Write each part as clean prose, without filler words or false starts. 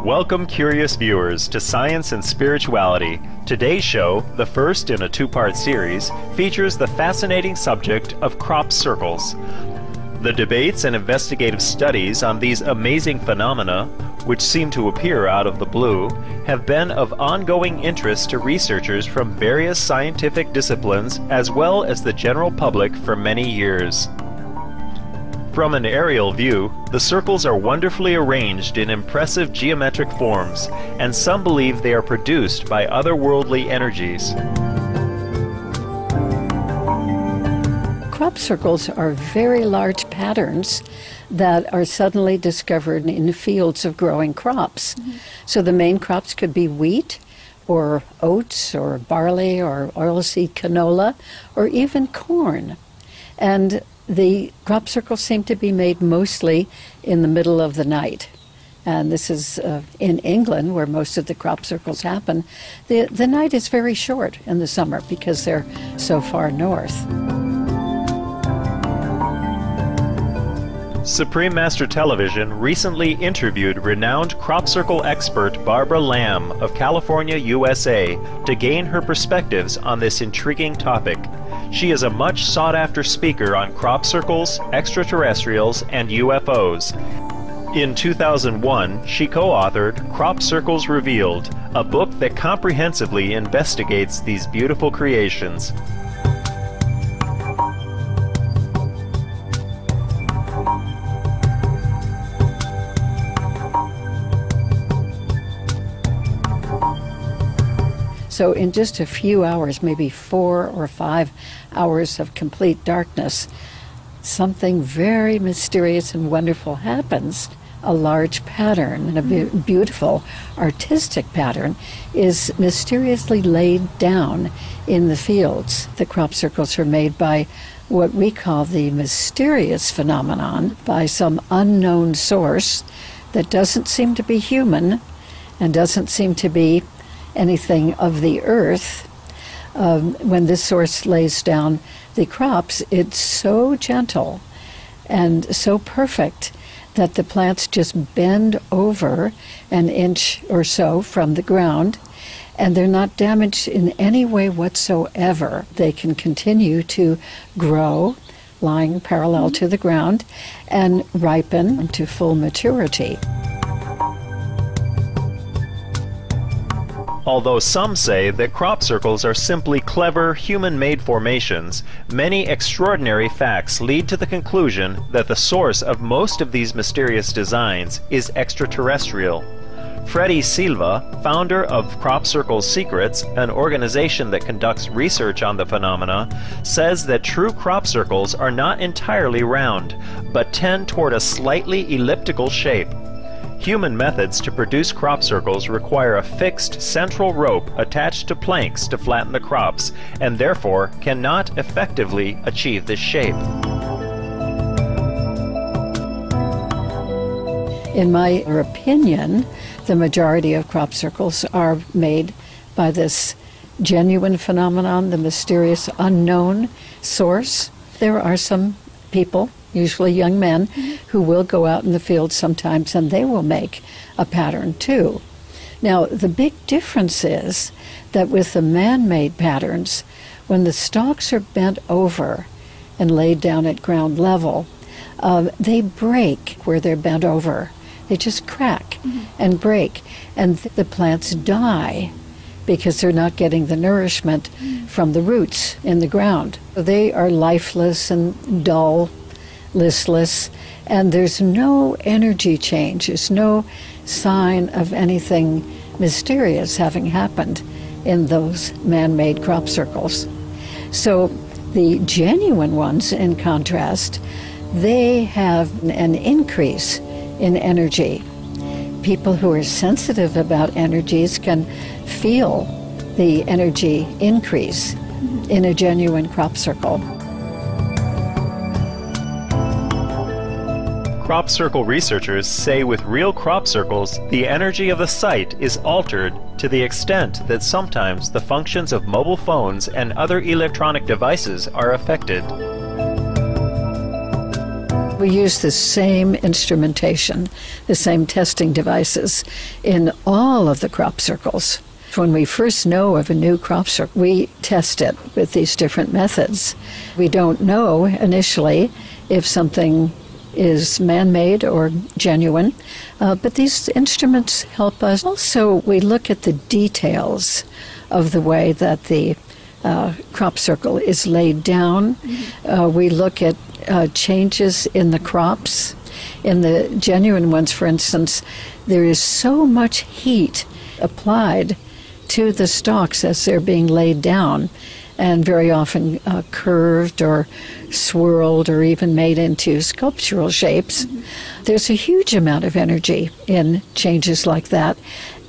Welcome, curious viewers, to Science and Spirituality. Today's show, the first in a two-part series, features the fascinating subject of crop circles. The debates and investigative studies on these amazing phenomena, which seem to appear out of the blue, have been of ongoing interest to researchers from various scientific disciplines as well as the general public for many years. From an aerial view, the circles are wonderfully arranged in impressive geometric forms, and some believe they are produced by otherworldly energies. Crop circles are very large patterns that are suddenly discovered in fields of growing crops. So the main crops could be wheat, or oats, or barley, or oilseed canola, or even corn. And the crop circles seem to be made mostly in the middle of the night. And this is in England, where most of the crop circles happen. The night is very short in the summer because they're so far north. Supreme Master Television recently interviewed renowned crop circle expert Barbara Lamb of California, USA, to gain her perspectives on this intriguing topic. She is a much sought-after speaker on crop circles, extraterrestrials, and UFOs. In 2001, she co-authored Crop Circles Revealed, a book that comprehensively investigates these beautiful creations. So in just a few hours, maybe 4 or 5 hours of complete darkness, something very mysterious and wonderful happens. A large pattern, and a beautiful artistic pattern, is mysteriously laid down in the fields. The crop circles are made by what we call the mysterious phenomenon, by some unknown source that doesn't seem to be human and doesn't seem to be anything of the earth. When this source lays down the crops, it's so gentle and so perfect that the plants just bend over an inch or so from the ground, and they're not damaged in any way whatsoever. They can continue to grow, lying parallel to the ground, and ripen to full maturity. Although some say that crop circles are simply clever, human-made formations, many extraordinary facts lead to the conclusion that the source of most of these mysterious designs is extraterrestrial. Freddie Silva, founder of Crop Circle Secrets, an organization that conducts research on the phenomena, says that true crop circles are not entirely round, but tend toward a slightly elliptical shape. Human methods to produce crop circles require a fixed central rope attached to planks to flatten the crops, and therefore cannot effectively achieve this shape. In my opinion, the majority of crop circles are made by this genuine phenomenon, the mysterious unknown source. There are some people, usually young men, who will go out in the field sometimes and they will make a pattern too. Now, the big difference is that with the man-made patterns, when the stalks are bent over and laid down at ground level, they break where they're bent over. They just crack and break, and the plants die because they're not getting the nourishment from the roots in the ground. They are lifeless and dull, listless, and there's no energy change. There's no sign of anything mysterious having happened in those man-made crop circles. So the genuine ones, in contrast, they have an increase in energy. People who are sensitive about energies can feel the energy increase in a genuine crop circle. Crop circle researchers say with real crop circles, the energy of the site is altered to the extent that sometimes the functions of mobile phones and other electronic devices are affected. We use the same instrumentation, the same testing devices in all of the crop circles. When we first know of a new crop circle, we test it with these different methods. We don't know initially if something is man-made or genuine, but these instruments help us. Also, we look at the details of the way that the crop circle is laid down. We look at changes in the crops. In the genuine ones, for instance, there is so much heat applied to the stalks as they're being laid down, and very often curved or swirled or even made into sculptural shapes. There's a huge amount of energy in changes like that,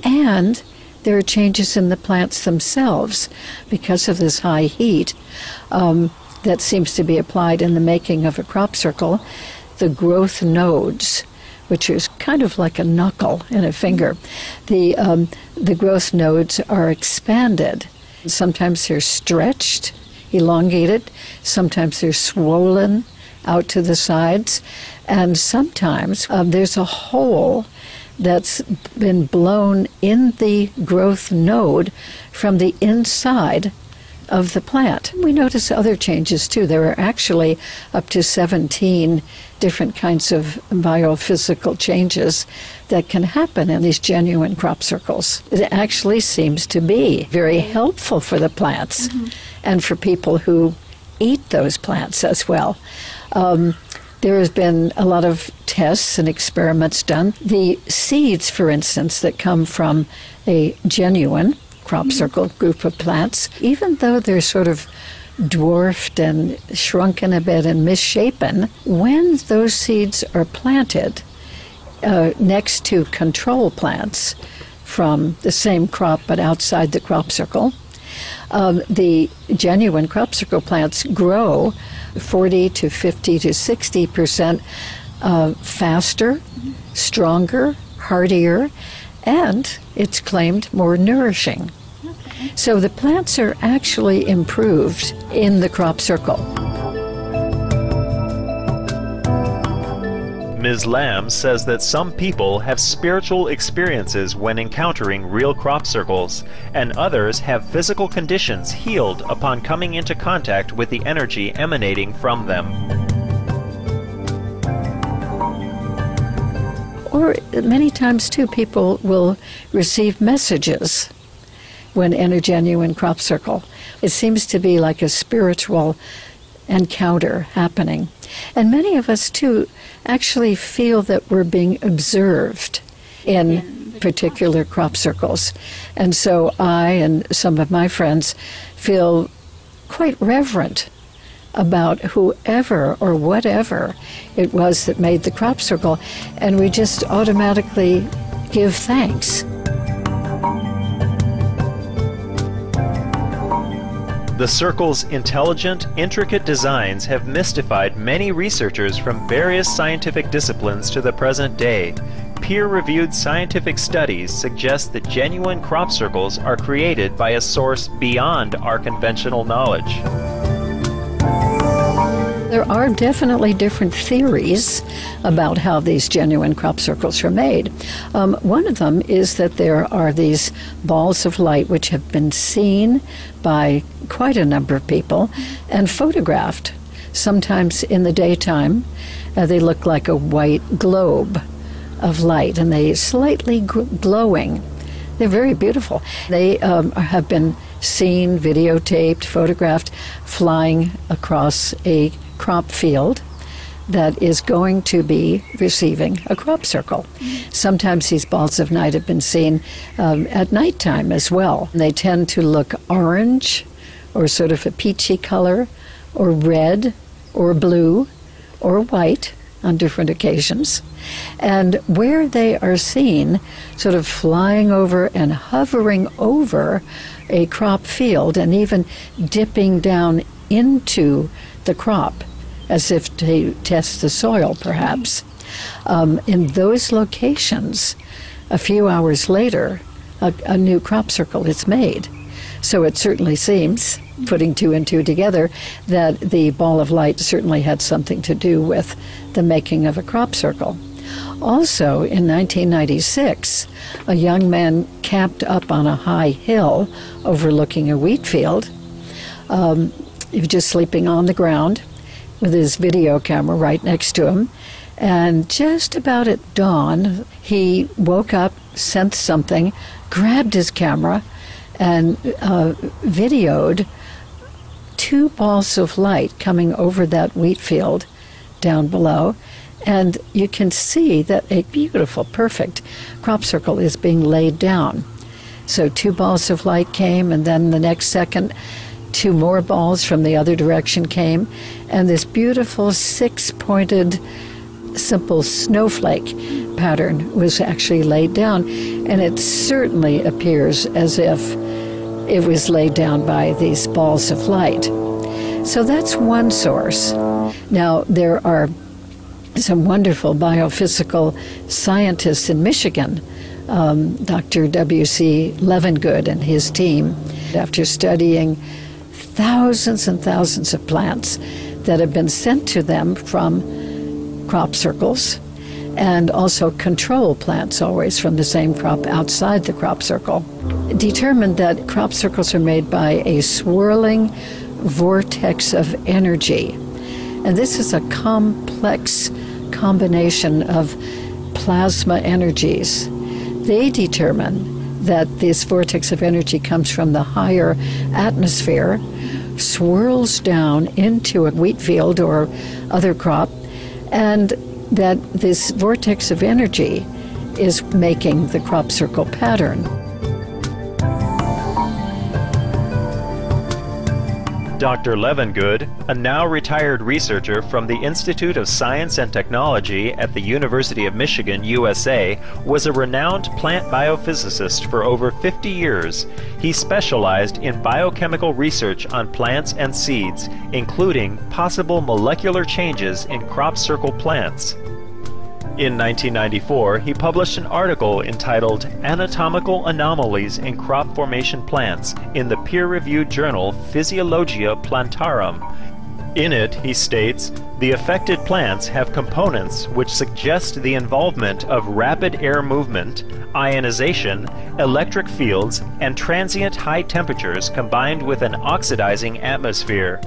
and there are changes in the plants themselves because of this high heat that seems to be applied in the making of a crop circle. The growth nodes, which is kind of like a knuckle in a finger, the growth nodes are expanded. Sometimes they're stretched, elongated. Sometimes they're swollen out to the sides. And sometimes there's a hole that's been blown in the growth node from the inside of the plant. We notice other changes too. There are actually up to 17 different kinds of biophysical changes that can happen in these genuine crop circles. It actually seems to be very helpful for the plants and for people who eat those plants as well. There has been a lot of tests and experiments done. The seeds, for instance, that come from a genuine crop circle group of plants, even though they're sort of dwarfed and shrunken a bit and misshapen, when those seeds are planted next to control plants from the same crop but outside the crop circle, the genuine crop circle plants grow 40 to 50 to 60% faster, stronger, hardier, and it's claimed more nourishing. So the plants are actually improved in the crop circle. Ms. Lamb says that some people have spiritual experiences when encountering real crop circles, and others have physical conditions healed upon coming into contact with the energy emanating from them. Or many times, too, people will receive messages when in a genuine crop circle. It seems to be like a spiritual encounter happening. And many of us, too, actually feel that we're being observed in particular crop circles. And so I and some of my friends feel quite reverent about whoever or whatever it was that made the crop circle, and we just automatically give thanks. The circle's intelligent, intricate designs have mystified many researchers from various scientific disciplines to the present day. Peer-reviewed scientific studies suggest that genuine crop circles are created by a source beyond our conventional knowledge. There are definitely different theories about how these genuine crop circles are made. One of them is that there are these balls of light which have been seen by quite a number of people and photographed. Sometimes in the daytime, they look like a white globe of light, and they slightly glowing. They're very beautiful. They have been seen, videotaped, photographed, flying across a crop field that is going to be receiving a crop circle. Sometimes these balls of light have been seen at nighttime as well. They tend to look orange or sort of a peachy color, or red or blue or white on different occasions. And where they are seen sort of flying over and hovering over a crop field and even dipping down into the crop as if to test the soil, perhaps. In those locations, a few hours later, a new crop circle is made. So it certainly seems, putting two and two together, that the ball of light certainly had something to do with the making of a crop circle. Also, in 1996, a young man camped up on a high hill overlooking a wheat field. He was just sleeping on the ground with his video camera right next to him. And just about at dawn, he woke up, sensed something, grabbed his camera, and videoed two balls of light coming over that wheat field down below. And you can see that a beautiful, perfect crop circle is being laid down. So two balls of light came, and then the next second, two more balls from the other direction came, and this beautiful six-pointed simple snowflake pattern was actually laid down, and it certainly appears as if it was laid down by these balls of light. So that's one source. Now, there are some wonderful biophysical scientists in Michigan, Dr. W.C. Levengood and his team, after studying thousands and thousands of plants that have been sent to them from crop circles, and also control plants always from the same crop outside the crop circle, determined that crop circles are made by a swirling vortex of energy. And this is a complex combination of plasma energies. They determine that this vortex of energy comes from the higher atmosphere, swirls down into a wheat field or other crop, and that this vortex of energy is making the crop circle pattern. Dr. Levengood, a now retired researcher from the Institute of Science and Technology at the University of Michigan, USA, was a renowned plant biophysicist for over 50 years. He specialized in biochemical research on plants and seeds, including possible molecular changes in crop circle plants. In 1994, he published an article entitled Anatomical Anomalies in Crop Formation Plants in the peer-reviewed journal Physiologia Plantarum. In it, he states, the affected plants have components which suggest the involvement of rapid air movement, ionization, electric fields, and transient high temperatures combined with an oxidizing atmosphere.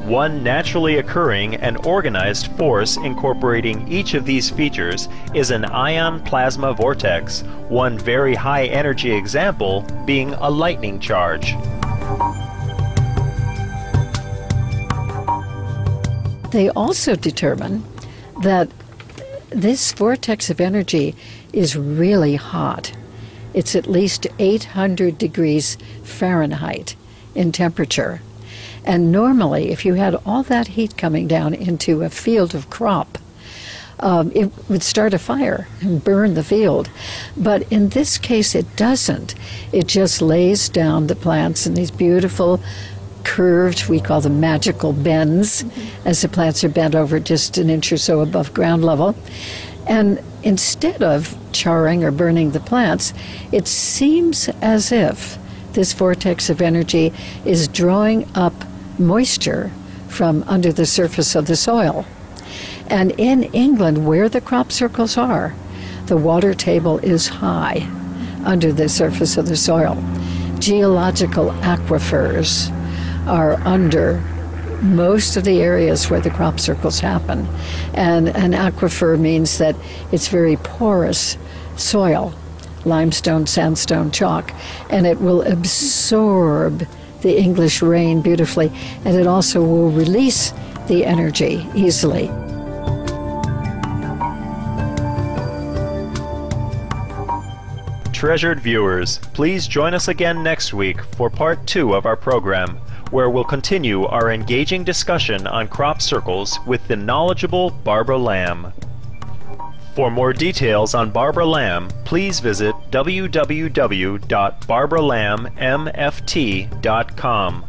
One naturally occurring and organized force incorporating each of these features is an ion plasma vortex, one very high energy example being a lightning charge. They also determine that this vortex of energy is really hot. It's at least 800 degrees Fahrenheit in temperature. And normally, if you had all that heat coming down into a field of crop, it would start a fire and burn the field. But in this case, it doesn't. It just lays down the plants in these beautiful curved, we call them magical bends, as the plants are bent over just an inch or so above ground level. And instead of charring or burning the plants, it seems as if this vortex of energy is drawing up moisture from under the surface of the soil. And in England, where the crop circles are, the water table is high under the surface of the soil. Geological aquifers are under most of the areas where the crop circles happen. And an aquifer means that it's very porous soil, limestone, sandstone, chalk, and it will absorb the English rain beautifully, and it also will release the energy easily. Treasured viewers, please join us again next week for part 2 of our program, where we'll continue our engaging discussion on crop circles with the knowledgeable Barbara Lamb. For more details on Barbara Lamb, please visit www.barbaralammft.com.